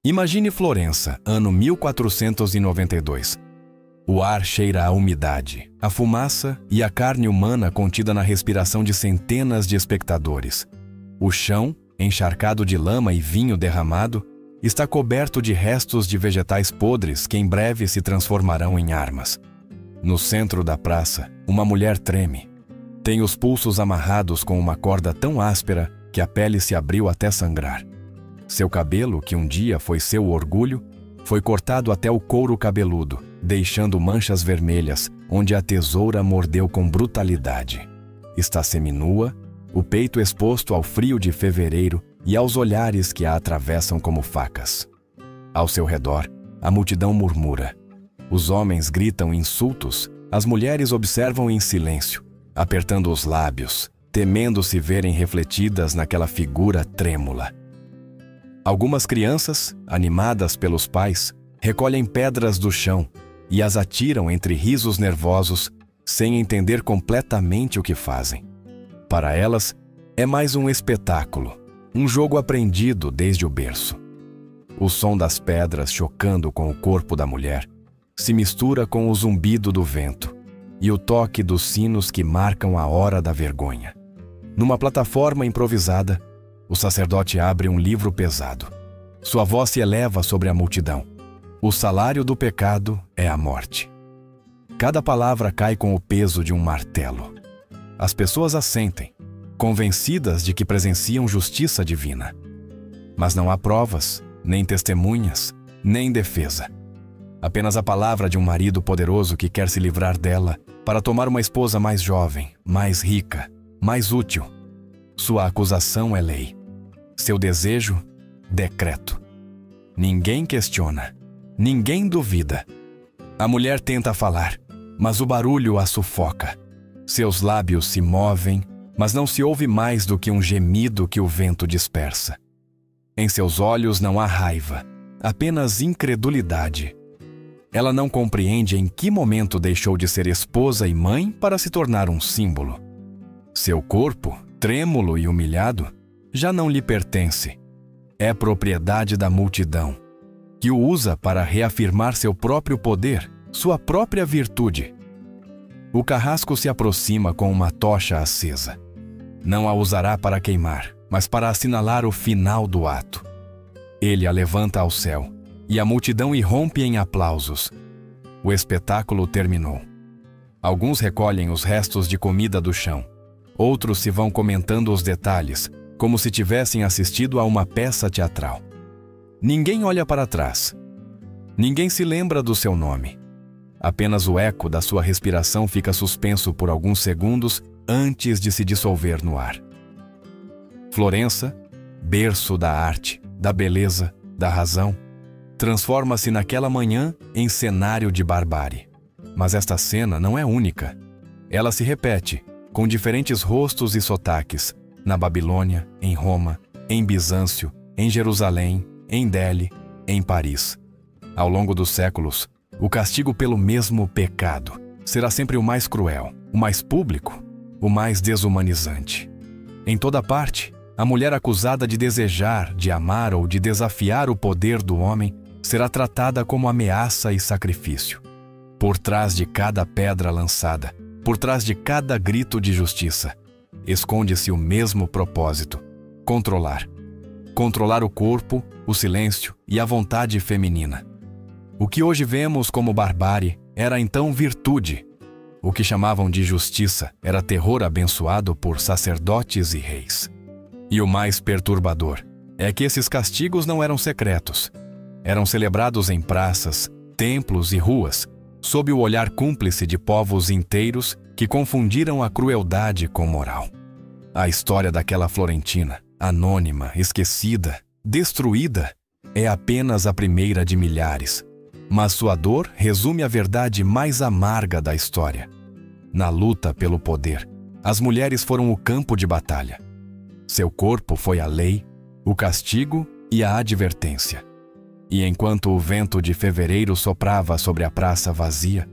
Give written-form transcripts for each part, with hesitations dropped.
Imagine Florença, ano 1492. O ar cheira a umidade, a fumaça e a carne humana contida na respiração de centenas de espectadores. O chão, encharcado de lama e vinho derramado, está coberto de restos de vegetais podres que em breve se transformarão em armas. No centro da praça, uma mulher treme. Tem os pulsos amarrados com uma corda tão áspera que a pele se abriu até sangrar. Seu cabelo, que um dia foi seu orgulho, foi cortado até o couro cabeludo, deixando manchas vermelhas, onde a tesoura mordeu com brutalidade. Está seminua, o peito exposto ao frio de fevereiro e aos olhares que a atravessam como facas. Ao seu redor, a multidão murmura. Os homens gritam insultos, as mulheres observam em silêncio, apertando os lábios, temendo se verem refletidas naquela figura trêmula. Algumas crianças, animadas pelos pais, recolhem pedras do chão e as atiram entre risos nervosos, sem entender completamente o que fazem. Para elas, é mais um espetáculo, um jogo aprendido desde o berço. O som das pedras chocando com o corpo da mulher se mistura com o zumbido do vento e o toque dos sinos que marcam a hora da vergonha. Numa plataforma improvisada, o sacerdote abre um livro pesado. Sua voz se eleva sobre a multidão. O salário do pecado é a morte. Cada palavra cai com o peso de um martelo. As pessoas assentem, convencidas de que presenciam justiça divina. Mas não há provas, nem testemunhas, nem defesa. Apenas a palavra de um marido poderoso que quer se livrar dela para tomar uma esposa mais jovem, mais rica, mais útil. Sua acusação é lei. Seu desejo, decreto. Ninguém questiona. Ninguém duvida. A mulher tenta falar, mas o barulho a sufoca. Seus lábios se movem, mas não se ouve mais do que um gemido que o vento dispersa. Em seus olhos não há raiva, apenas incredulidade. Ela não compreende em que momento deixou de ser esposa e mãe para se tornar um símbolo. Seu corpo, trêmulo e humilhado, já não lhe pertence. É propriedade da multidão, que o usa para reafirmar seu próprio poder, sua própria virtude. O carrasco se aproxima com uma tocha acesa. Não a usará para queimar, mas para assinalar o final do ato. Ele a levanta ao céu, e a multidão irrompe em aplausos. O espetáculo terminou. Alguns recolhem os restos de comida do chão. Outros se vão comentando os detalhes, como se tivessem assistido a uma peça teatral. Ninguém olha para trás. Ninguém se lembra do seu nome. Apenas o eco da sua respiração fica suspenso por alguns segundos antes de se dissolver no ar. Florença, berço da arte, da beleza, da razão, transforma-se naquela manhã em cenário de barbárie. Mas esta cena não é única. Ela se repete, com diferentes rostos e sotaques, na Babilônia, em Roma, em Bizâncio, em Jerusalém, em Delhi, em Paris. Ao longo dos séculos, o castigo pelo mesmo pecado será sempre o mais cruel, o mais público, o mais desumanizante. Em toda parte, a mulher acusada de desejar, de amar ou de desafiar o poder do homem será tratada como ameaça e sacrifício. Por trás de cada pedra lançada, por trás de cada grito de justiça, esconde-se o mesmo propósito: controlar. Controlar o corpo, o silêncio e a vontade feminina. O que hoje vemos como barbárie era então virtude. O que chamavam de justiça era terror abençoado por sacerdotes e reis. E o mais perturbador é que esses castigos não eram secretos. Eram celebrados em praças, templos e ruas, sob o olhar cúmplice de povos inteiros que confundiram a crueldade com moral. A história daquela Florentina, anônima, esquecida, destruída, é apenas a primeira de milhares. Mas sua dor resume a verdade mais amarga da história. Na luta pelo poder, as mulheres foram o campo de batalha. Seu corpo foi a lei, o castigo e a advertência. E enquanto o vento de fevereiro soprava sobre a praça vazia,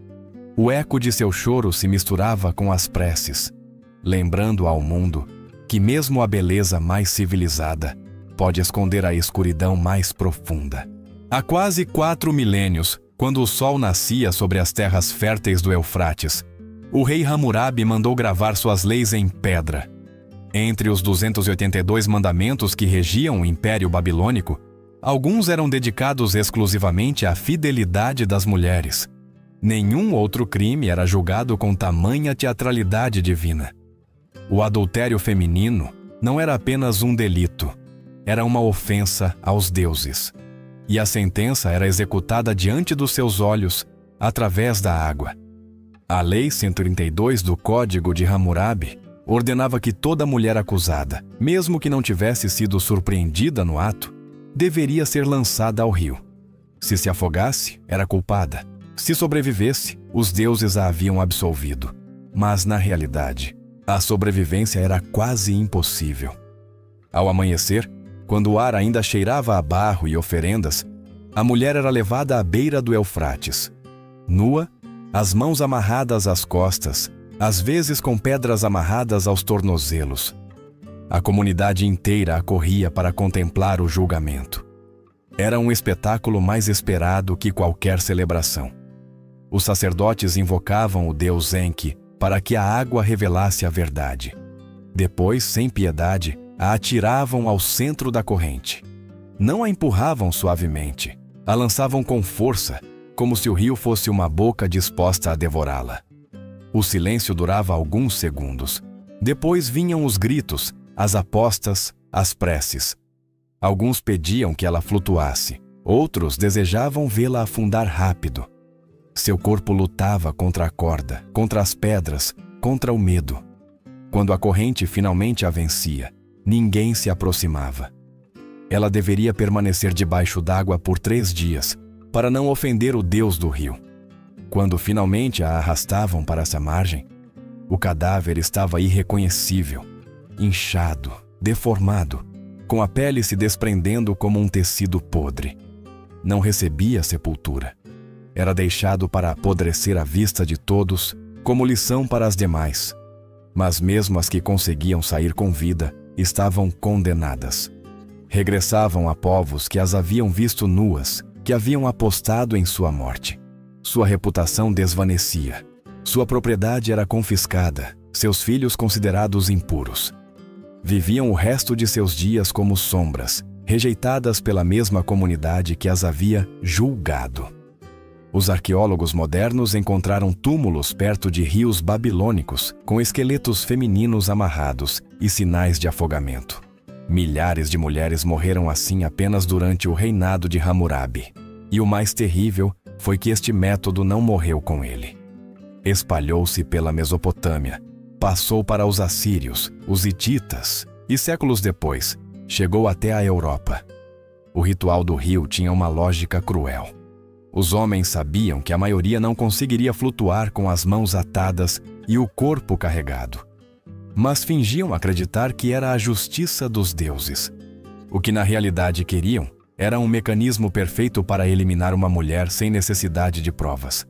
o eco de seu choro se misturava com as preces, lembrando ao mundo que mesmo a beleza mais civilizada pode esconder a escuridão mais profunda. Há quase 4 milênios, quando o sol nascia sobre as terras férteis do Eufrates, o rei Hammurabi mandou gravar suas leis em pedra. Entre os 282 mandamentos que regiam o Império Babilônico, alguns eram dedicados exclusivamente à fidelidade das mulheres. Nenhum outro crime era julgado com tamanha teatralidade divina. O adultério feminino não era apenas um delito, era uma ofensa aos deuses. E a sentença era executada diante dos seus olhos, através da água. A Lei 132 do Código de Hammurabi ordenava que toda mulher acusada, mesmo que não tivesse sido surpreendida no ato, deveria ser lançada ao rio. Se se afogasse, era culpada. Se sobrevivesse, os deuses a haviam absolvido. Mas, na realidade, a sobrevivência era quase impossível. Ao amanhecer, quando o ar ainda cheirava a barro e oferendas, a mulher era levada à beira do Eufrates. Nua, as mãos amarradas às costas, às vezes com pedras amarradas aos tornozelos. A comunidade inteira acorria para contemplar o julgamento. Era um espetáculo mais esperado que qualquer celebração. Os sacerdotes invocavam o deus Enki para que a água revelasse a verdade. Depois, sem piedade, a atiravam ao centro da corrente. Não a empurravam suavemente, a lançavam com força, como se o rio fosse uma boca disposta a devorá-la. O silêncio durava alguns segundos. Depois vinham os gritos, as apostas, as preces. Alguns pediam que ela flutuasse, outros desejavam vê-la afundar rápido. Seu corpo lutava contra a corda, contra as pedras, contra o medo. Quando a corrente finalmente a vencia, ninguém se aproximava. Ela deveria permanecer debaixo d'água por 3 dias, para não ofender o deus do rio. Quando finalmente a arrastavam para essa margem, o cadáver estava irreconhecível, inchado, deformado, com a pele se desprendendo como um tecido podre. Não recebia sepultura. Era deixado para apodrecer à vista de todos, como lição para as demais. Mas mesmo as que conseguiam sair com vida, estavam condenadas. Regressavam a povos que as haviam visto nuas, que haviam apostado em sua morte. Sua reputação desvanecia. Sua propriedade era confiscada, seus filhos considerados impuros. Viviam o resto de seus dias como sombras, rejeitadas pela mesma comunidade que as havia julgado. Os arqueólogos modernos encontraram túmulos perto de rios babilônicos, com esqueletos femininos amarrados e sinais de afogamento. Milhares de mulheres morreram assim apenas durante o reinado de Hammurabi. E o mais terrível foi que este método não morreu com ele. Espalhou-se pela Mesopotâmia, passou para os assírios, os hititas e séculos depois, chegou até a Europa. O ritual do rio tinha uma lógica cruel. Os homens sabiam que a maioria não conseguiria flutuar com as mãos atadas e o corpo carregado. Mas fingiam acreditar que era a justiça dos deuses. O que na realidade queriam era um mecanismo perfeito para eliminar uma mulher sem necessidade de provas.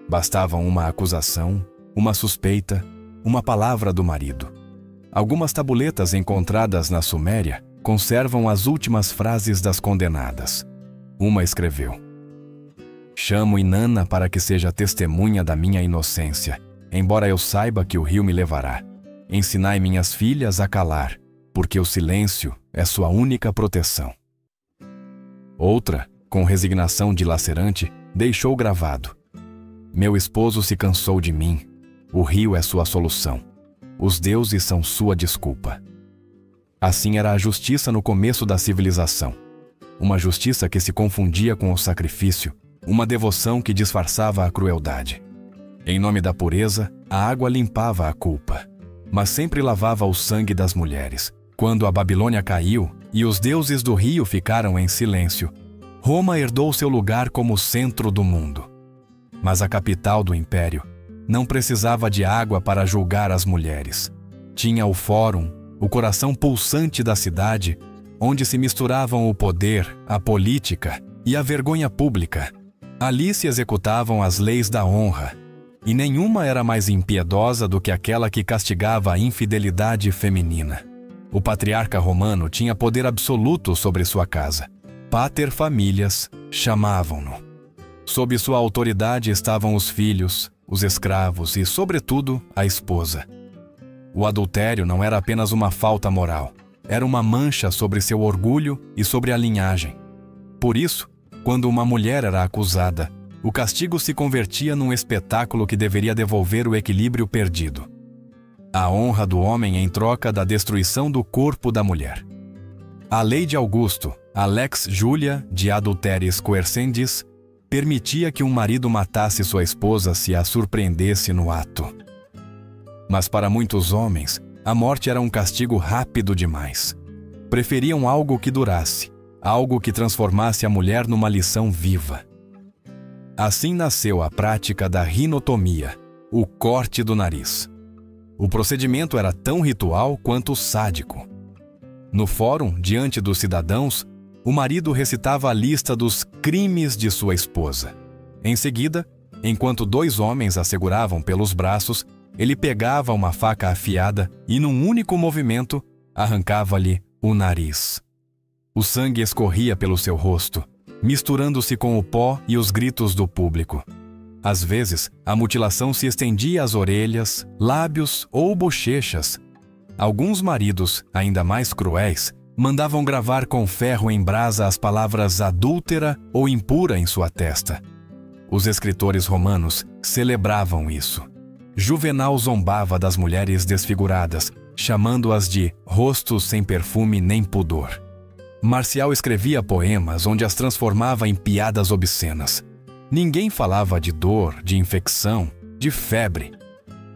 Bastavam uma acusação, uma suspeita, uma palavra do marido. Algumas tabuletas encontradas na Suméria conservam as últimas frases das condenadas. Uma escreveu: "Chamo Inanna para que seja testemunha da minha inocência, embora eu saiba que o rio me levará. Ensinai minhas filhas a calar, porque o silêncio é sua única proteção." Outra, com resignação dilacerante, deixou gravado: "Meu esposo se cansou de mim. O rio é sua solução. Os deuses são sua desculpa." Assim era a justiça no começo da civilização. Uma justiça que se confundia com o sacrifício, uma devoção que disfarçava a crueldade. Em nome da pureza, a água limpava a culpa, mas sempre lavava o sangue das mulheres. Quando a Babilônia caiu e os deuses do rio ficaram em silêncio, Roma herdou seu lugar como centro do mundo. Mas a capital do império não precisava de água para julgar as mulheres. Tinha o fórum, o coração pulsante da cidade, onde se misturavam o poder, a política e a vergonha pública. Ali se executavam as leis da honra, e nenhuma era mais impiedosa do que aquela que castigava a infidelidade feminina. O patriarca romano tinha poder absoluto sobre sua casa. Pater familias, chamavam-no. Sob sua autoridade estavam os filhos, os escravos e, sobretudo, a esposa. O adultério não era apenas uma falta moral, era uma mancha sobre seu orgulho e sobre a linhagem. Por isso, quando uma mulher era acusada, o castigo se convertia num espetáculo que deveria devolver o equilíbrio perdido. A honra do homem em troca da destruição do corpo da mulher. A lei de Augusto, a Lex Julia de Adulteris Coercendis, permitia que um marido matasse sua esposa se a surpreendesse no ato. Mas para muitos homens, a morte era um castigo rápido demais. Preferiam algo que durasse, algo que transformasse a mulher numa lição viva. Assim nasceu a prática da rinotomia, o corte do nariz. O procedimento era tão ritual quanto sádico. No fórum, diante dos cidadãos, o marido recitava a lista dos crimes de sua esposa. Em seguida, enquanto dois homens a seguravam pelos braços, ele pegava uma faca afiada e, num único movimento, arrancava-lhe o nariz. O sangue escorria pelo seu rosto, misturando-se com o pó e os gritos do público. Às vezes, a mutilação se estendia às orelhas, lábios ou bochechas. Alguns maridos, ainda mais cruéis, mandavam gravar com ferro em brasa as palavras adúltera ou impura em sua testa. Os escritores romanos celebravam isso. Juvenal zombava das mulheres desfiguradas, chamando-as de rostos sem perfume nem pudor. Marcial escrevia poemas onde as transformava em piadas obscenas. Ninguém falava de dor, de infecção, de febre.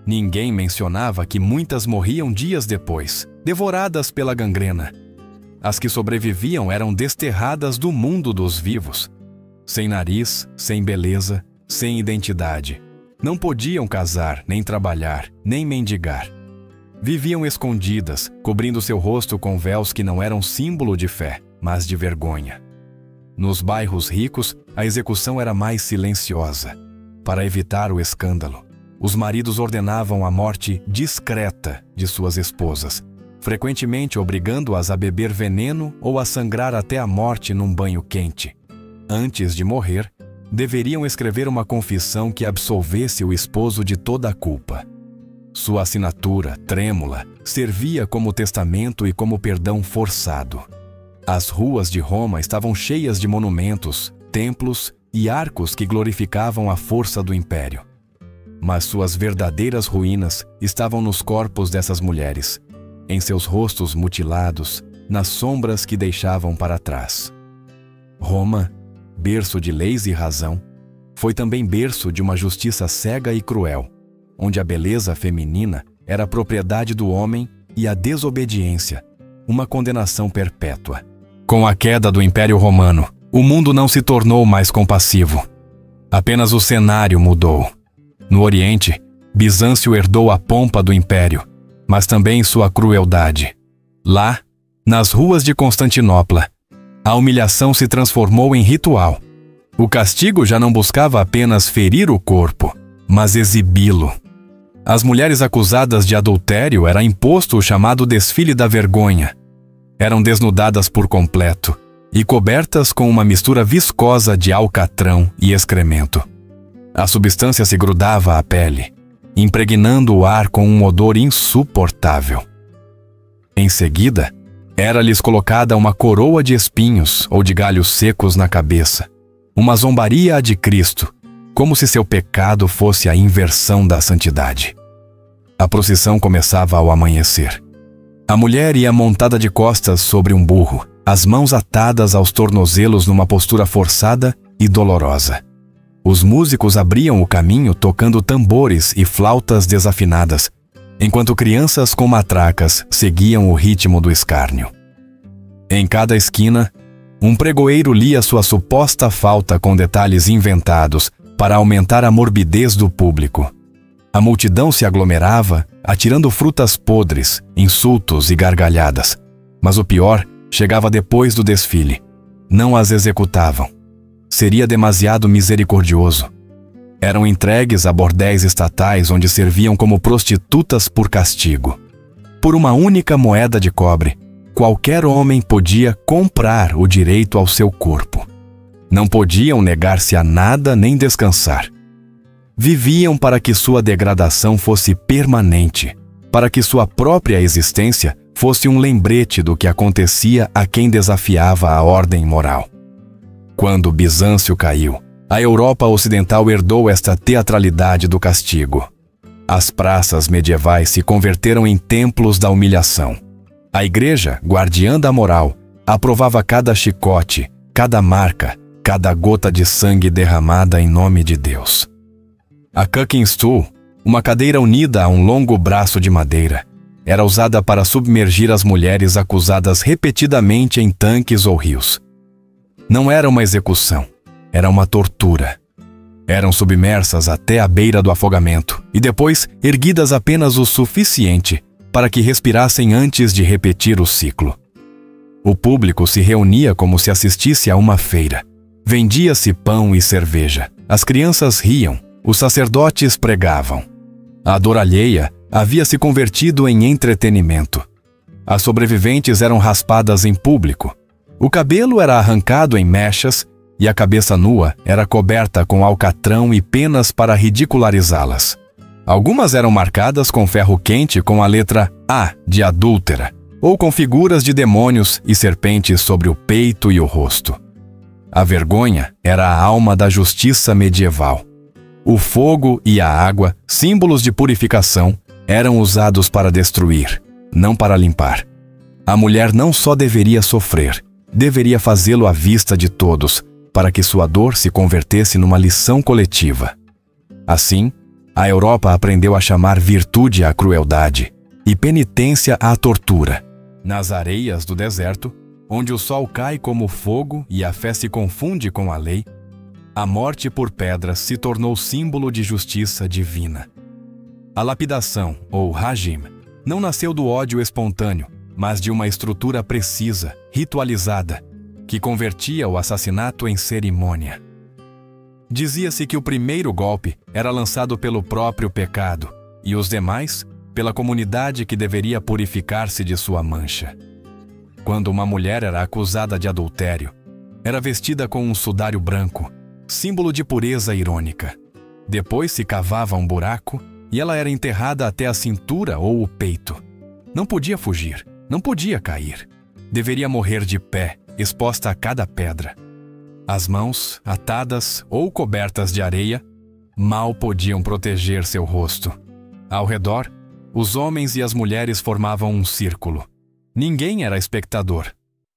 Ninguém mencionava que muitas morriam dias depois, devoradas pela gangrena. As que sobreviviam eram desterradas do mundo dos vivos. Sem nariz, sem beleza, sem identidade. Não podiam casar, nem trabalhar, nem mendigar. Viviam escondidas, cobrindo seu rosto com véus que não eram símbolo de fé, mas de vergonha. Nos bairros ricos, a execução era mais silenciosa. Para evitar o escândalo, os maridos ordenavam a morte discreta de suas esposas, frequentemente obrigando-as a beber veneno ou a sangrar até a morte num banho quente. Antes de morrer, deveriam escrever uma confissão que absolvesse o esposo de toda a culpa. Sua assinatura, trêmula, servia como testamento e como perdão forçado. As ruas de Roma estavam cheias de monumentos, templos e arcos que glorificavam a força do império. Mas suas verdadeiras ruínas estavam nos corpos dessas mulheres, em seus rostos mutilados, nas sombras que deixavam para trás. Roma, berço de leis e razão, foi também berço de uma justiça cega e cruel, onde a beleza feminina era propriedade do homem e a desobediência, uma condenação perpétua. Com a queda do Império Romano, o mundo não se tornou mais compassivo. Apenas o cenário mudou. No Oriente, Bizâncio herdou a pompa do Império, mas também sua crueldade. Lá, nas ruas de Constantinopla, a humilhação se transformou em ritual. O castigo já não buscava apenas ferir o corpo, mas exibi-lo. Às mulheres acusadas de adultério era imposto o chamado desfile da vergonha. Eram desnudadas por completo e cobertas com uma mistura viscosa de alcatrão e excremento. A substância se grudava à pele, impregnando o ar com um odor insuportável. Em seguida, era-lhes colocada uma coroa de espinhos ou de galhos secos na cabeça, uma zombaria à de Cristo, como se seu pecado fosse a inversão da santidade. A procissão começava ao amanhecer. A mulher ia montada de costas sobre um burro, as mãos atadas aos tornozelos numa postura forçada e dolorosa. Os músicos abriam o caminho tocando tambores e flautas desafinadas, enquanto crianças com matracas seguiam o ritmo do escárnio. Em cada esquina, um pregoeiro lia sua suposta falta com detalhes inventados para aumentar a morbidez do público. A multidão se aglomerava, atirando frutas podres, insultos e gargalhadas. Mas o pior chegava depois do desfile. Não as executavam. Seria demasiado misericordioso. Eram entregues a bordéis estatais onde serviam como prostitutas por castigo. Por uma única moeda de cobre, qualquer homem podia comprar o direito ao seu corpo. Não podiam negar-se a nada nem descansar. Viviam para que sua degradação fosse permanente, para que sua própria existência fosse um lembrete do que acontecia a quem desafiava a ordem moral. Quando Bizâncio caiu, a Europa ocidental herdou esta teatralidade do castigo. As praças medievais se converteram em templos da humilhação. A igreja, guardiã da moral, aprovava cada chicote, cada marca, cada gota de sangue derramada em nome de Deus. A cucking stool, uma cadeira unida a um longo braço de madeira, era usada para submergir as mulheres acusadas repetidamente em tanques ou rios. Não era uma execução, era uma tortura. Eram submersas até a beira do afogamento e depois erguidas apenas o suficiente para que respirassem antes de repetir o ciclo. O público se reunia como se assistisse a uma feira. Vendia-se pão e cerveja. As crianças riam. Os sacerdotes pregavam. A dor alheia havia se convertido em entretenimento. As sobreviventes eram raspadas em público. O cabelo era arrancado em mechas e a cabeça nua era coberta com alcatrão e penas para ridicularizá-las. Algumas eram marcadas com ferro quente com a letra A de adúltera, ou com figuras de demônios e serpentes sobre o peito e o rosto. A vergonha era a alma da justiça medieval. O fogo e a água, símbolos de purificação, eram usados para destruir, não para limpar. A mulher não só deveria sofrer, deveria fazê-lo à vista de todos, para que sua dor se convertesse numa lição coletiva. Assim, a Europa aprendeu a chamar virtude à crueldade e penitência à tortura. Nas areias do deserto, onde o sol cai como fogo e a fé se confunde com a lei, a morte por pedras se tornou símbolo de justiça divina. A lapidação, ou rajim, não nasceu do ódio espontâneo, mas de uma estrutura precisa, ritualizada, que convertia o assassinato em cerimônia. Dizia-se que o primeiro golpe era lançado pelo próprio pecado e os demais pela comunidade que deveria purificar-se de sua mancha. Quando uma mulher era acusada de adultério, era vestida com um sudário branco, símbolo de pureza irônica. Depois se cavava um buraco e ela era enterrada até a cintura ou o peito. Não podia fugir, não podia cair. Deveria morrer de pé, exposta a cada pedra. As mãos, atadas ou cobertas de areia, mal podiam proteger seu rosto. Ao redor, os homens e as mulheres formavam um círculo. Ninguém era espectador.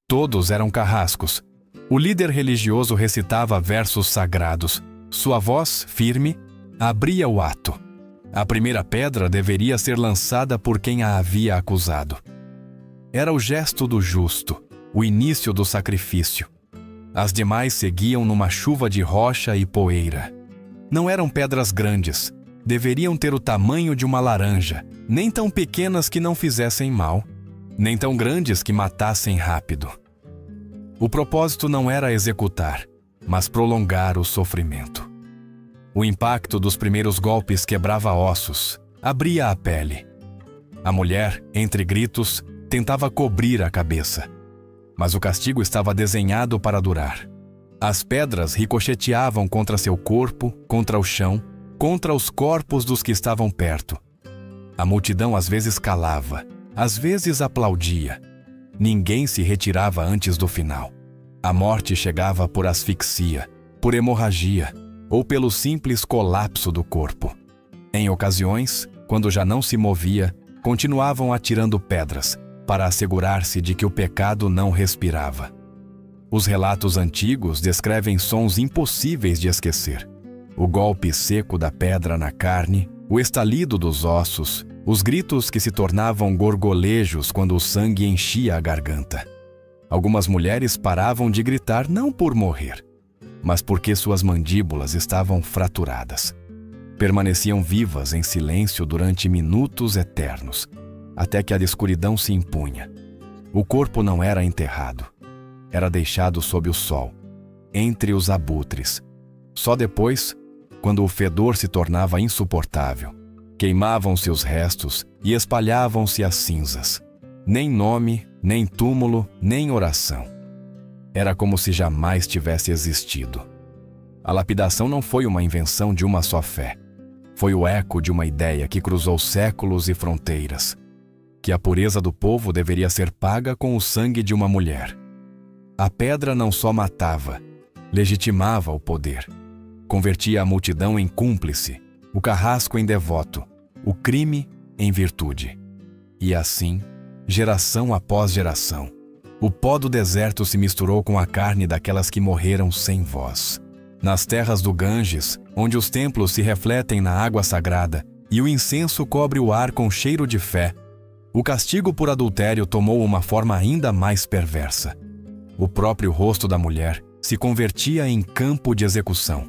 Todos eram carrascos. O líder religioso recitava versos sagrados. Sua voz, firme, abria o ato. A primeira pedra deveria ser lançada por quem a havia acusado. Era o gesto do justo, o início do sacrifício. As demais seguiam numa chuva de rocha e poeira. Não eram pedras grandes, deveriam ter o tamanho de uma laranja, nem tão pequenas que não fizessem mal, nem tão grandes que matassem rápido. O propósito não era executar, mas prolongar o sofrimento. O impacto dos primeiros golpes quebrava ossos, abria a pele. A mulher, entre gritos, tentava cobrir a cabeça. Mas o castigo estava desenhado para durar. As pedras ricocheteavam contra seu corpo, contra o chão, contra os corpos dos que estavam perto. A multidão às vezes calava, às vezes aplaudia. Ninguém se retirava antes do final. A morte chegava por asfixia, por hemorragia ou pelo simples colapso do corpo. Em ocasiões, quando já não se movia, continuavam atirando pedras, para assegurar-se de que o pecado não respirava. Os relatos antigos descrevem sons impossíveis de esquecer. O golpe seco da pedra na carne, o estalido dos ossos, os gritos que se tornavam gorgolejos quando o sangue enchia a garganta. Algumas mulheres paravam de gritar não por morrer, mas porque suas mandíbulas estavam fraturadas. Permaneciam vivas em silêncio durante minutos eternos, até que a escuridão se impunha. O corpo não era enterrado. Era deixado sob o sol, entre os abutres. Só depois, quando o fedor se tornava insuportável, queimavam-se os restos e espalhavam-se as cinzas. Nem nome, nem túmulo, nem oração. Era como se jamais tivesse existido. A lapidação não foi uma invenção de uma só fé. Foi o eco de uma ideia que cruzou séculos e fronteiras, que a pureza do povo deveria ser paga com o sangue de uma mulher. A pedra não só matava, legitimava o poder. Convertia a multidão em cúmplice, o carrasco em devoto, o crime em virtude. E assim, geração após geração, o pó do deserto se misturou com a carne daquelas que morreram sem voz. Nas terras do Ganges, onde os templos se refletem na água sagrada e o incenso cobre o ar com cheiro de fé, o castigo por adultério tomou uma forma ainda mais perversa. O próprio rosto da mulher se convertia em campo de execução.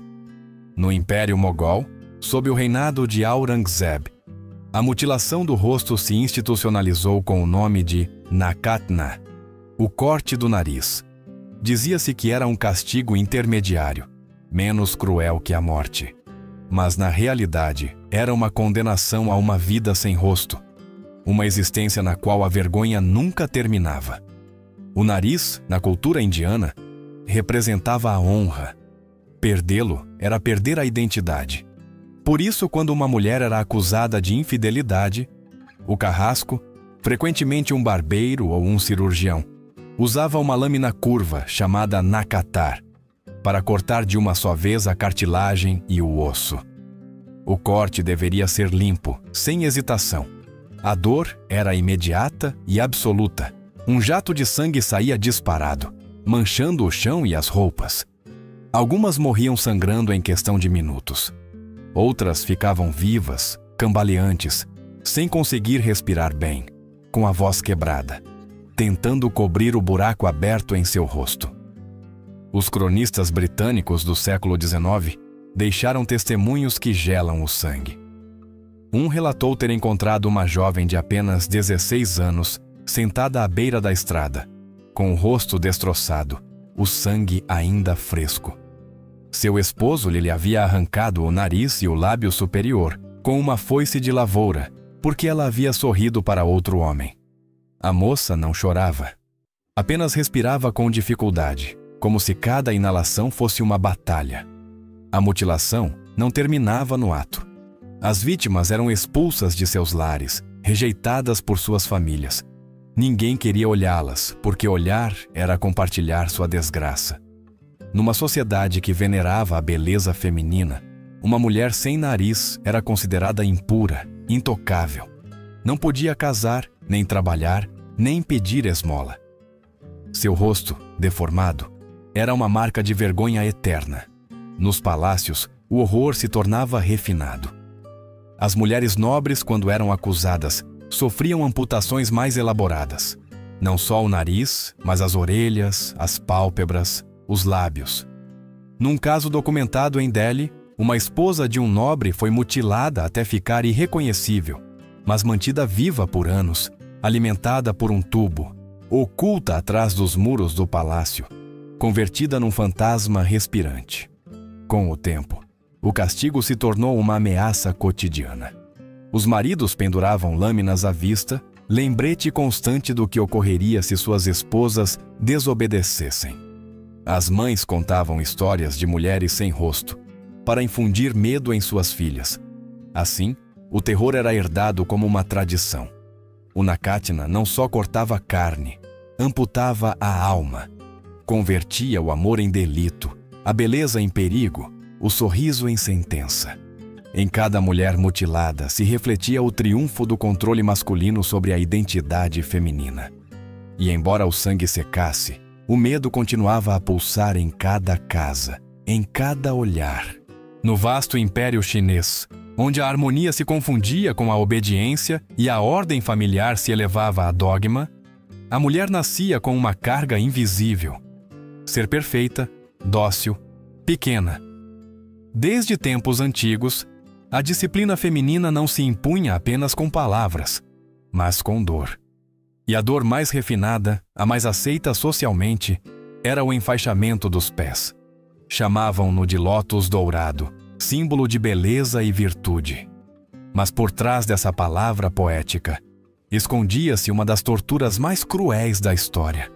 No Império Mogol, sob o reinado de Aurangzeb, a mutilação do rosto se institucionalizou com o nome de Nakhatna, o corte do nariz. Dizia-se que era um castigo intermediário, menos cruel que a morte. Mas na realidade, era uma condenação a uma vida sem rosto, uma existência na qual a vergonha nunca terminava. O nariz, na cultura indiana, representava a honra. Perdê-lo era perder a identidade. Por isso, quando uma mulher era acusada de infidelidade, o carrasco, frequentemente um barbeiro ou um cirurgião, usava uma lâmina curva chamada nakatar para cortar de uma só vez a cartilagem e o osso. O corte deveria ser limpo, sem hesitação. A dor era imediata e absoluta. Um jato de sangue saía disparado, manchando o chão e as roupas. Algumas morriam sangrando em questão de minutos. Outras ficavam vivas, cambaleantes, sem conseguir respirar bem, com a voz quebrada, tentando cobrir o buraco aberto em seu rosto. Os cronistas britânicos do século XIX deixaram testemunhos que gelam o sangue. Um relatou ter encontrado uma jovem de apenas 16 anos sentada à beira da estrada, com o rosto destroçado, o sangue ainda fresco. Seu esposo lhe havia arrancado o nariz e o lábio superior com uma foice de lavoura, porque ela havia sorrido para outro homem. A moça não chorava. Apenas respirava com dificuldade, como se cada inalação fosse uma batalha. A mutilação não terminava no ato. As vítimas eram expulsas de seus lares, rejeitadas por suas famílias. Ninguém queria olhá-las, porque olhar era compartilhar sua desgraça. Numa sociedade que venerava a beleza feminina, uma mulher sem nariz era considerada impura, intocável. Não podia casar, nem trabalhar, nem pedir esmola. Seu rosto, deformado, era uma marca de vergonha eterna. Nos palácios, o horror se tornava refinado. As mulheres nobres, quando eram acusadas, sofriam amputações mais elaboradas. Não só o nariz, mas as orelhas, as pálpebras, os lábios. Num caso documentado em Delhi, uma esposa de um nobre foi mutilada até ficar irreconhecível, mas mantida viva por anos, alimentada por um tubo, oculta atrás dos muros do palácio, convertida num fantasma respirante. Com o tempo, o castigo se tornou uma ameaça cotidiana. Os maridos penduravam lâminas à vista, lembrete constante do que ocorreria se suas esposas desobedecessem. As mães contavam histórias de mulheres sem rosto, para infundir medo em suas filhas. Assim, o terror era herdado como uma tradição. O Nakhatna não só cortava carne, amputava a alma, convertia o amor em delito, a beleza em perigo, o sorriso em sentença. Em cada mulher mutilada se refletia o triunfo do controle masculino sobre a identidade feminina. E embora o sangue secasse, o medo continuava a pulsar em cada casa, em cada olhar. No vasto império chinês, onde a harmonia se confundia com a obediência e a ordem familiar se elevava a dogma, a mulher nascia com uma carga invisível: ser perfeita, dócil, pequena. Desde tempos antigos, a disciplina feminina não se impunha apenas com palavras, mas com dor. E a dor mais refinada, a mais aceita socialmente, era o enfaixamento dos pés. Chamavam-no de lótus dourado, símbolo de beleza e virtude. Mas por trás dessa palavra poética, escondia-se uma das torturas mais cruéis da história: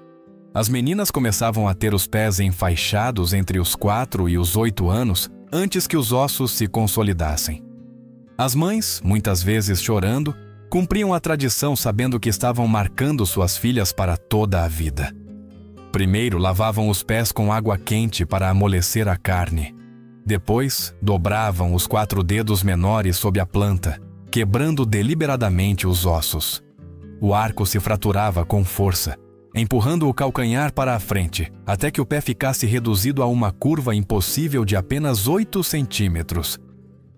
As meninas começavam a ter os pés enfaixados entre os 4 e os 8 anos antes que os ossos se consolidassem. As mães, muitas vezes chorando, cumpriam a tradição sabendo que estavam marcando suas filhas para toda a vida. Primeiro lavavam os pés com água quente para amolecer a carne. Depois, dobravam os 4 dedos menores sob a planta, quebrando deliberadamente os ossos. O arco se fraturava com força, empurrando o calcanhar para a frente, até que o pé ficasse reduzido a uma curva impossível de apenas 8 centímetros.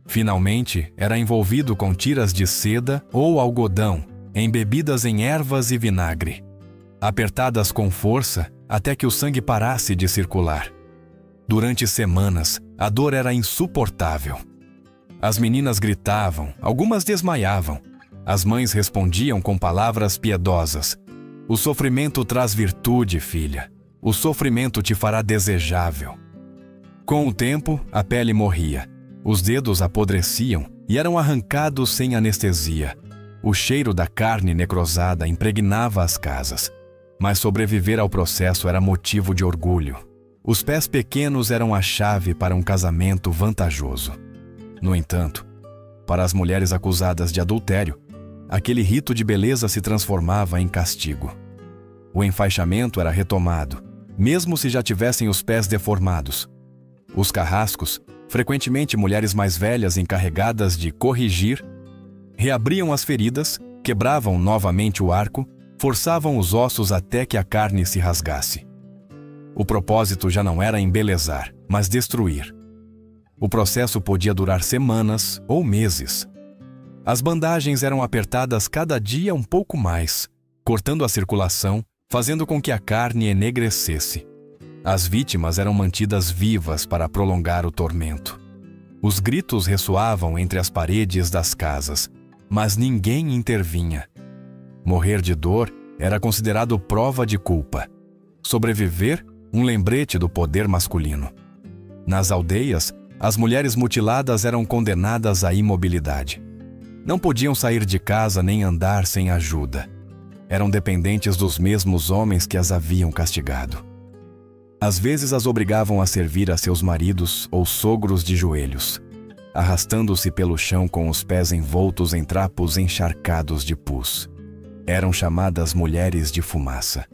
Finalmente, era envolvido com tiras de seda ou algodão, embebidas em ervas e vinagre, apertadas com força até que o sangue parasse de circular. Durante semanas, a dor era insuportável. As meninas gritavam, algumas desmaiavam. As mães respondiam com palavras piedosas. O sofrimento traz virtude, filha. O sofrimento te fará desejável. Com o tempo, a pele morria. Os dedos apodreciam e eram arrancados sem anestesia. O cheiro da carne necrosada impregnava as casas. Mas sobreviver ao processo era motivo de orgulho. Os pés pequenos eram a chave para um casamento vantajoso. No entanto, para as mulheres acusadas de adultério, aquele rito de beleza se transformava em castigo. O enfaixamento era retomado, mesmo se já tivessem os pés deformados. Os carrascos, frequentemente mulheres mais velhas encarregadas de corrigir, reabriam as feridas, quebravam novamente o arco, forçavam os ossos até que a carne se rasgasse. O propósito já não era embelezar, mas destruir. O processo podia durar semanas ou meses. As bandagens eram apertadas cada dia um pouco mais, cortando a circulação, fazendo com que a carne enegrecesse. As vítimas eram mantidas vivas para prolongar o tormento. Os gritos ressoavam entre as paredes das casas, mas ninguém intervinha. Morrer de dor era considerado prova de culpa. Sobreviver, um lembrete do poder masculino. Nas aldeias, as mulheres mutiladas eram condenadas à imobilidade. Não podiam sair de casa nem andar sem ajuda. Eram dependentes dos mesmos homens que as haviam castigado. Às vezes as obrigavam a servir a seus maridos ou sogros de joelhos, arrastando-se pelo chão com os pés envoltos em trapos encharcados de pus. Eram chamadas mulheres de fumaça,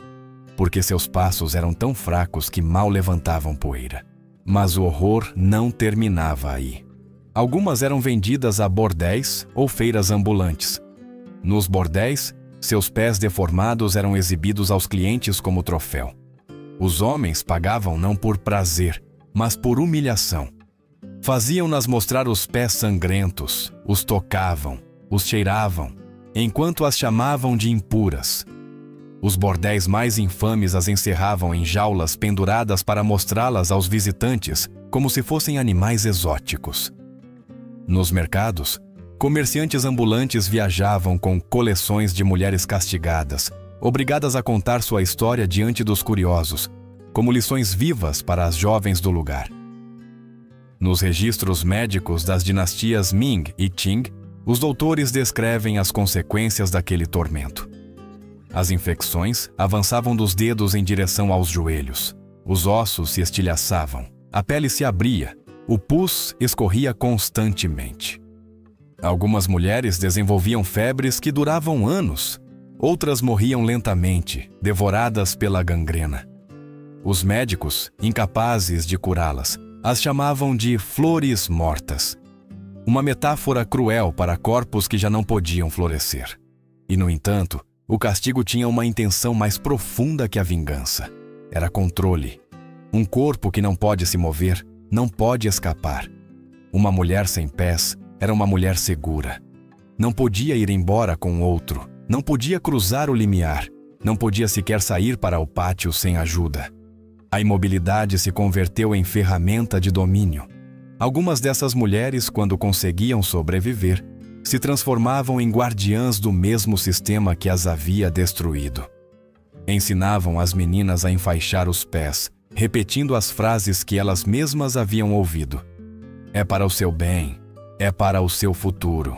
porque seus passos eram tão fracos que mal levantavam poeira. Mas o horror não terminava aí. Algumas eram vendidas a bordéis ou feiras ambulantes. Nos bordéis, seus pés deformados eram exibidos aos clientes como troféu. Os homens pagavam não por prazer, mas por humilhação. Faziam-nas mostrar os pés sangrentos, os tocavam, os cheiravam, enquanto as chamavam de impuras. Os bordéis mais infames as encerravam em jaulas penduradas para mostrá-las aos visitantes como se fossem animais exóticos. Nos mercados, comerciantes ambulantes viajavam com coleções de mulheres castigadas, obrigadas a contar sua história diante dos curiosos, como lições vivas para as jovens do lugar. Nos registros médicos das dinastias Ming e Qing, os doutores descrevem as consequências daquele tormento. As infecções avançavam dos dedos em direção aos joelhos. Os ossos se estilhaçavam, a pele se abria, o pus escorria constantemente. Algumas mulheres desenvolviam febres que duravam anos. Outras morriam lentamente, devoradas pela gangrena. Os médicos, incapazes de curá-las, as chamavam de flores mortas. Uma metáfora cruel para corpos que já não podiam florescer. E, no entanto, o castigo tinha uma intenção mais profunda que a vingança. Era controle. Um corpo que não pode se mover, não pode escapar. Uma mulher sem pés era uma mulher segura. Não podia ir embora com outro. Não podia cruzar o limiar. Não podia sequer sair para o pátio sem ajuda. A imobilidade se converteu em ferramenta de domínio. Algumas dessas mulheres, quando conseguiam sobreviver, se transformavam em guardiãs do mesmo sistema que as havia destruído. Ensinavam as meninas a enfaixar os pés, repetindo as frases que elas mesmas haviam ouvido. É para o seu bem, é para o seu futuro.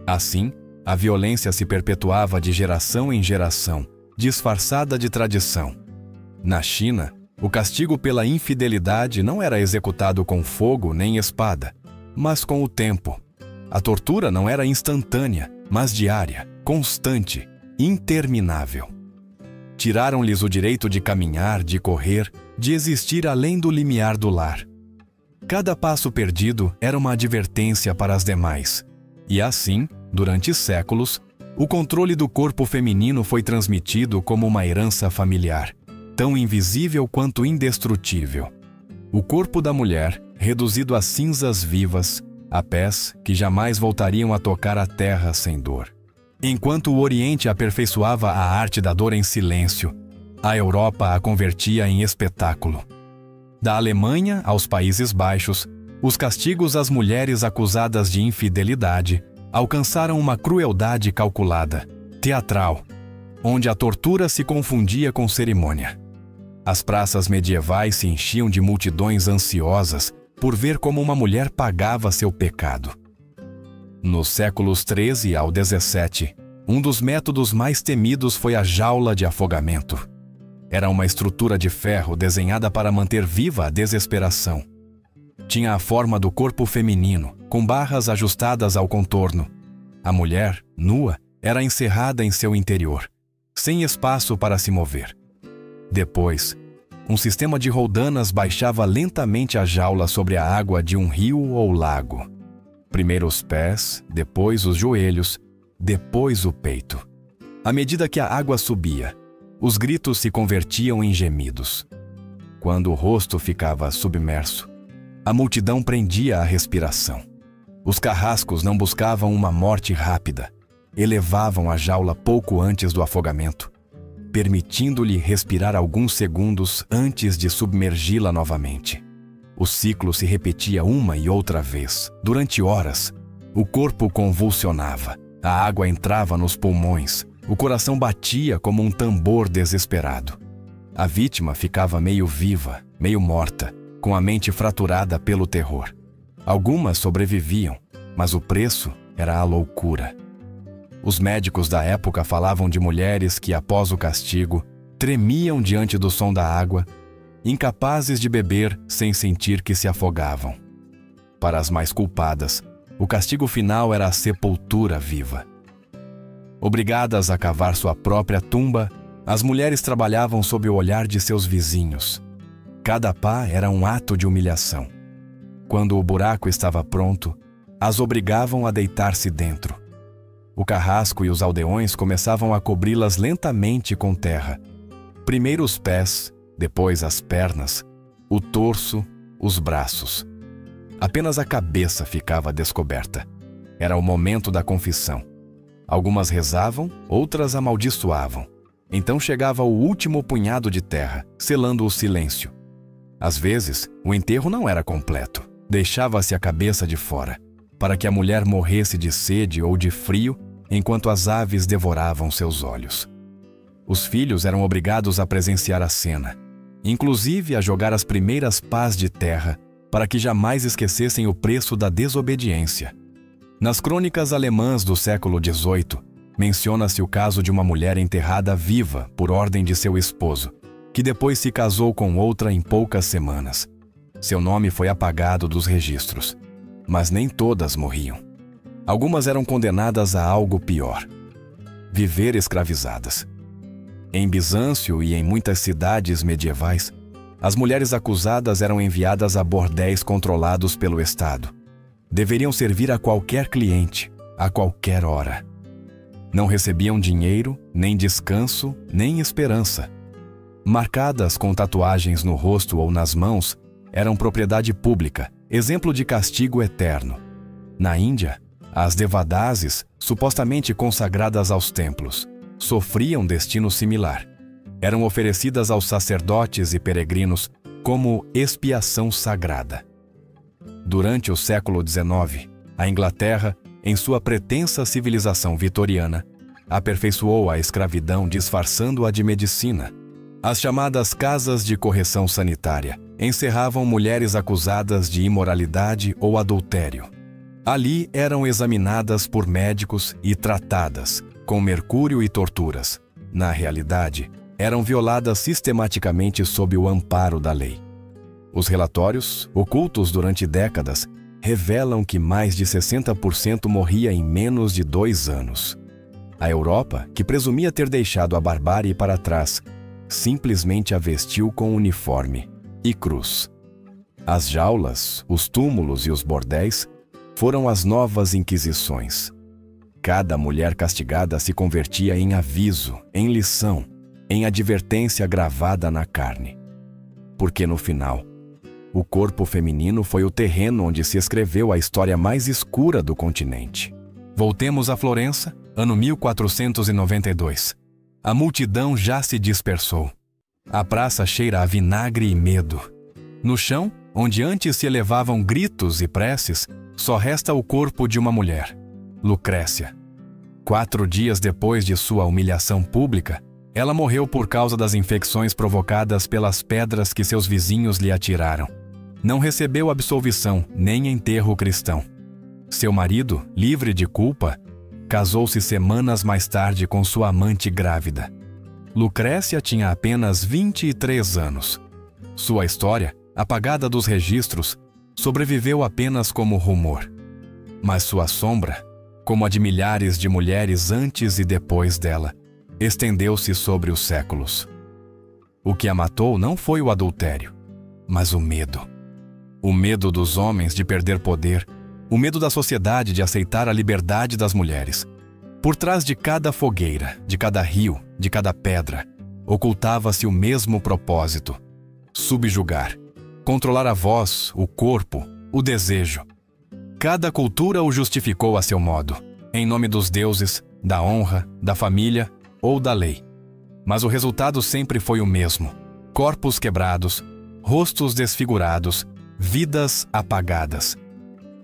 Assim, a violência se perpetuava de geração em geração, disfarçada de tradição. Na China, o castigo pela infidelidade não era executado com fogo nem espada, mas com o tempo. A tortura não era instantânea, mas diária, constante, interminável. Tiraram-lhes o direito de caminhar, de correr, de existir além do limiar do lar. Cada passo perdido era uma advertência para as demais. E assim, durante séculos, o controle do corpo feminino foi transmitido como uma herança familiar, tão invisível quanto indestrutível. O corpo da mulher, reduzido a cinzas vivas, a pés que jamais voltariam a tocar a terra sem dor. Enquanto o Oriente aperfeiçoava a arte da dor em silêncio, a Europa a convertia em espetáculo. Da Alemanha aos Países Baixos, os castigos às mulheres acusadas de infidelidade alcançaram uma crueldade calculada, teatral, onde a tortura se confundia com cerimônia. As praças medievais se enchiam de multidões ansiosas por ver como uma mulher pagava seu pecado. Nos séculos XIII ao XVII, um dos métodos mais temidos foi a jaula de afogamento. Era uma estrutura de ferro desenhada para manter viva a desesperação. Tinha a forma do corpo feminino, com barras ajustadas ao contorno. A mulher, nua, era encerrada em seu interior, sem espaço para se mover. Depois, um sistema de roldanas baixava lentamente a jaula sobre a água de um rio ou lago. Primeiro os pés, depois os joelhos, depois o peito. À medida que a água subia, os gritos se convertiam em gemidos. Quando o rosto ficava submerso, a multidão prendia a respiração. Os carrascos não buscavam uma morte rápida, elevavam a jaula pouco antes do afogamento, permitindo-lhe respirar alguns segundos antes de submergi-la novamente. O ciclo se repetia uma e outra vez. Durante horas, o corpo convulsionava, a água entrava nos pulmões, o coração batia como um tambor desesperado. A vítima ficava meio viva, meio morta, com a mente fraturada pelo terror. Algumas sobreviviam, mas o preço era a loucura. Os médicos da época falavam de mulheres que, após o castigo, tremiam diante do som da água, incapazes de beber sem sentir que se afogavam. Para as mais culpadas, o castigo final era a sepultura viva. Obrigadas a cavar sua própria tumba, as mulheres trabalhavam sob o olhar de seus vizinhos. Cada pá era um ato de humilhação. Quando o buraco estava pronto, as obrigavam a deitar-se dentro. O carrasco e os aldeões começavam a cobri-las lentamente com terra. Primeiro os pés, depois as pernas, o torso, os braços. Apenas a cabeça ficava descoberta. Era o momento da confissão. Algumas rezavam, outras amaldiçoavam. Então chegava o último punhado de terra, selando o silêncio. Às vezes, o enterro não era completo. Deixava-se a cabeça de fora, para que a mulher morresse de sede ou de frio, enquanto as aves devoravam seus olhos. Os filhos eram obrigados a presenciar a cena, inclusive a jogar as primeiras pás de terra, para que jamais esquecessem o preço da desobediência. Nas crônicas alemãs do século XVIII, menciona-se o caso de uma mulher enterrada viva por ordem de seu esposo, que depois se casou com outra em poucas semanas. Seu nome foi apagado dos registros, mas nem todas morriam. Algumas eram condenadas a algo pior: viver escravizadas. Em Bizâncio e em muitas cidades medievais, as mulheres acusadas eram enviadas a bordéis controlados pelo Estado. Deveriam servir a qualquer cliente, a qualquer hora. Não recebiam dinheiro, nem descanso, nem esperança. Marcadas com tatuagens no rosto ou nas mãos, eram propriedade pública, exemplo de castigo eterno. Na Índia, as devadases, supostamente consagradas aos templos, sofriam destino similar. Eram oferecidas aos sacerdotes e peregrinos como expiação sagrada. Durante o século XIX, a Inglaterra, em sua pretensa civilização vitoriana, aperfeiçoou a escravidão disfarçando-a de medicina. As chamadas casas de correção sanitária encerravam mulheres acusadas de imoralidade ou adultério. Ali eram examinadas por médicos e tratadas, com mercúrio e torturas. Na realidade, eram violadas sistematicamente sob o amparo da lei. Os relatórios, ocultos durante décadas, revelam que mais de 60% morria em menos de 2 anos. A Europa, que presumia ter deixado a barbárie para trás, simplesmente a vestiu com uniforme e cruz. As jaulas, os túmulos e os bordéis foram as novas inquisições. Cada mulher castigada se convertia em aviso, em lição, em advertência gravada na carne. Porque no final, o corpo feminino foi o terreno onde se escreveu a história mais escura do continente. Voltemos a Florença, ano 1492. A multidão já se dispersou. A praça cheira a vinagre e medo. No chão, onde antes se elevavam gritos e preces, só resta o corpo de uma mulher, Lucrécia. 4 dias depois de sua humilhação pública, ela morreu por causa das infecções provocadas pelas pedras que seus vizinhos lhe atiraram. Não recebeu absolvição nem enterro cristão. Seu marido, livre de culpa, casou-se semanas mais tarde com sua amante grávida. Lucrécia tinha apenas 23 anos. Sua história, apagada dos registros, sobreviveu apenas como rumor. Mas sua sombra, como a de milhares de mulheres antes e depois dela, estendeu-se sobre os séculos. O que a matou não foi o adultério, mas o medo. O medo dos homens de perder poder, o medo da sociedade de aceitar a liberdade das mulheres. Por trás de cada fogueira, de cada rio, de cada pedra, ocultava-se o mesmo propósito: subjugar, controlar a voz, o corpo, o desejo. Cada cultura o justificou a seu modo, em nome dos deuses, da honra, da família ou da lei. Mas o resultado sempre foi o mesmo: corpos quebrados, rostos desfigurados, vidas apagadas.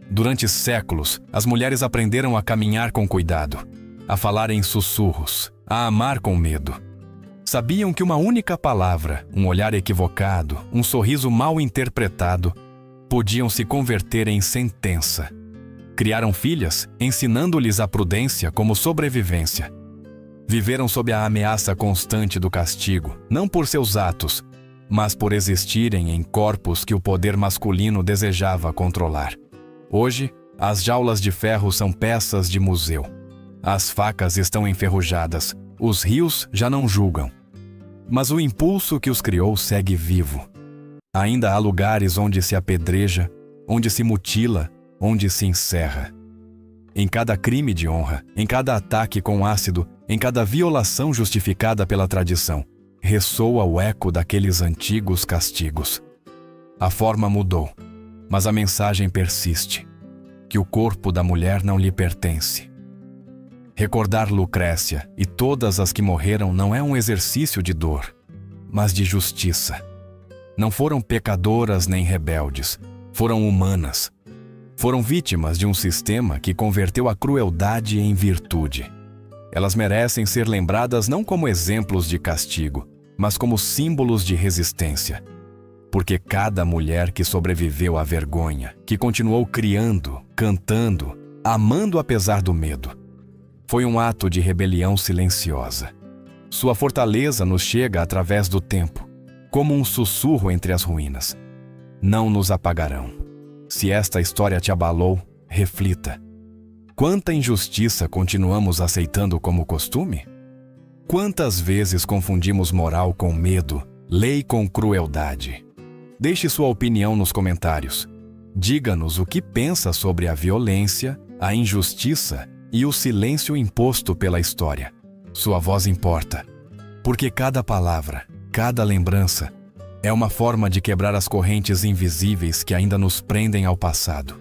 Durante séculos, as mulheres aprenderam a caminhar com cuidado, a falar em sussurros, a amar com medo. Sabiam que uma única palavra, um olhar equivocado, um sorriso mal interpretado, podiam se converter em sentença. Criaram filhas, ensinando-lhes a prudência como sobrevivência. Viveram sob a ameaça constante do castigo, não por seus atos, mas por existirem em corpos que o poder masculino desejava controlar. Hoje, as jaulas de ferro são peças de museu. As facas estão enferrujadas, os rios já não julgam. Mas o impulso que os criou segue vivo. Ainda há lugares onde se apedreja, onde se mutila, onde se encerra. Em cada crime de honra, em cada ataque com ácido, em cada violação justificada pela tradição, ressoa o eco daqueles antigos castigos. A forma mudou, mas a mensagem persiste: que o corpo da mulher não lhe pertence. Recordar Lucrécia e todas as que morreram não é um exercício de dor, mas de justiça. Não foram pecadoras nem rebeldes, foram humanas. Foram vítimas de um sistema que converteu a crueldade em virtude. Elas merecem ser lembradas não como exemplos de castigo, mas como símbolos de resistência. Porque cada mulher que sobreviveu à vergonha, que continuou criando, cantando, amando apesar do medo, foi um ato de rebelião silenciosa. Sua fortaleza nos chega através do tempo, como um sussurro entre as ruínas. Não nos apagarão. Se esta história te abalou, reflita. Quanta injustiça continuamos aceitando como costume? Quantas vezes confundimos moral com medo, lei com crueldade? Deixe sua opinião nos comentários. Diga-nos o que pensa sobre a violência, a injustiça e o silêncio imposto pela história. Sua voz importa, porque cada palavra, cada lembrança, é uma forma de quebrar as correntes invisíveis que ainda nos prendem ao passado.